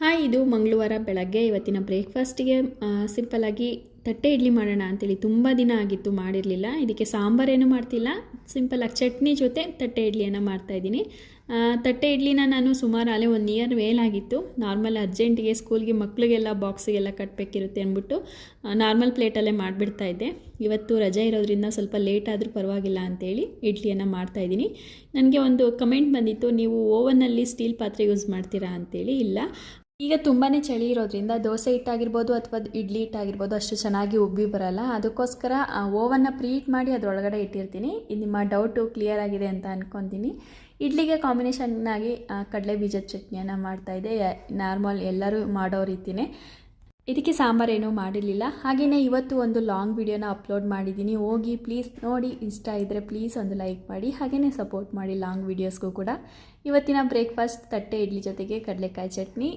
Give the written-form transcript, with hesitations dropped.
Hi, ಇದು ಮಂಗಳವಾರ ಬೆಳಗ್ಗೆ ಇವತ್ತಿನ ಬ್ರೇಕ್ಫಾಸ್ಟಿಗೆ ಸಿಂಪಲ್ಲಾಗಿ ತಟ್ಟೆ ಇಡ್ಲಿ ಮಾಡೋಣ ಅಂತೇಳಿ ತುಂಬ ದಿನ ಆಗಿತ್ತು ಮಾಡಿರಲಿಲ್ಲ. ಇದಕ್ಕೆ ಸಾಂಬಾರೇನು ಮಾಡ್ತಿಲ್ಲ, ಸಿಂಪಲ್ಲಾಗಿ ಚಟ್ನಿ ಜೊತೆ ತಟ್ಟೆ ಇಡ್ಲಿಯನ್ನು ಮಾಡ್ತಾಯಿದ್ದೀನಿ. ತಟ್ಟೆ ಇಡ್ಲಿನ ನಾನು ಸುಮಾರು ಅಲ್ಲೇ 1 ಇಯರ್ ಮೇಲಾಗಿತ್ತು. ನಾರ್ಮಲ್ ಅರ್ಜೆಂಟಿಗೆ ಸ್ಕೂಲ್ಗೆ ಮಕ್ಕಳಿಗೆಲ್ಲ ಬಾಕ್ಸಿಗೆಲ್ಲ ಕಟ್ಟಬೇಕಿರುತ್ತೆ ಅಂದ್ಬಿಟ್ಟು ನಾರ್ಮಲ್ ಪ್ಲೇಟಲ್ಲೇ ಮಾಡಿಬಿಡ್ತಾಯಿದ್ದೆ. ಇವತ್ತು ರಜೆ ಇರೋದ್ರಿಂದ ಸ್ವಲ್ಪ ಲೇಟ್ ಆದರೂ ಪರವಾಗಿಲ್ಲ ಅಂತೇಳಿ ಇಡ್ಲಿಯನ್ನು ಮಾಡ್ತಾಯಿದ್ದೀನಿ. ನನಗೆ ಒಂದು ಕಮೆಂಟ್ ಬಂದಿತ್ತು, ನೀವು ಓವನ್ನಲ್ಲಿ ಸ್ಟೀಲ್ ಪಾತ್ರೆ ಯೂಸ್ ಮಾಡ್ತೀರಾ ಅಂತೇಳಿ. ಇಲ್ಲ, ಈಗ ತುಂಬಾ ಚಳಿ ಇರೋದ್ರಿಂದ ದೋಸೆ ಹಿಟ್ಟಾಗಿರ್ಬೋದು ಅಥವಾ ಇಡ್ಲಿ ಹಿಟ್ಟಾಗಿರ್ಬೋದು ಅಷ್ಟು ಚೆನ್ನಾಗಿ ಉಬ್ಬಿ ಬರಲ್ಲ. ಅದಕ್ಕೋಸ್ಕರ ಓವನ್ನ ಪ್ರೀಟ್ ಮಾಡಿ ಅದರೊಳಗಡೆ ಇಟ್ಟಿರ್ತೀನಿ. ನಿಮ್ಮ ಡೌಟು ಕ್ಲಿಯರ್ ಆಗಿದೆ ಅಂತ ಅಂದ್ಕೊತೀನಿ. ಇಡ್ಲಿಗೆ ಕಾಂಬಿನೇಷನ್ನಾಗಿ ಕಡಲೆ ಬೀಜದ ಚಟ್ನಿಯನ್ನು ಮಾಡ್ತಾಯಿದ್ದೆ, ನಾರ್ಮಲ್ ಎಲ್ಲರೂ ಮಾಡೋ ರೀತಿಯೇ. ಇದಕ್ಕೆ ಸಾಂಬಾರೇನೂ ಮಾಡಿರಲಿಲ್ಲ. ಹಾಗೆಯೇ ಇವತ್ತು ಒಂದು ಲಾಂಗ್ ವಿಡಿಯೋನ ಅಪ್ಲೋಡ್ ಮಾಡಿದ್ದೀನಿ, ಹೋಗಿ ಪ್ಲೀಸ್ ನೋಡಿ. ಇಷ್ಟ ಇದ್ದರೆ ಪ್ಲೀಸ್ ಒಂದು ಲೈಕ್ ಮಾಡಿ, ಹಾಗೆಯೇ ಸಪೋರ್ಟ್ ಮಾಡಿ ಲಾಂಗ್ ವೀಡಿಯೋಸ್ಗೂ ಕೂಡ. ಇವತ್ತಿನ ಬ್ರೇಕ್ಫಾಸ್ಟ್ ತಟ್ಟೆ ಇಡ್ಲಿ ಜೊತೆಗೆ ಕಡಲೆಕಾಯಿ ಚಟ್ನಿ.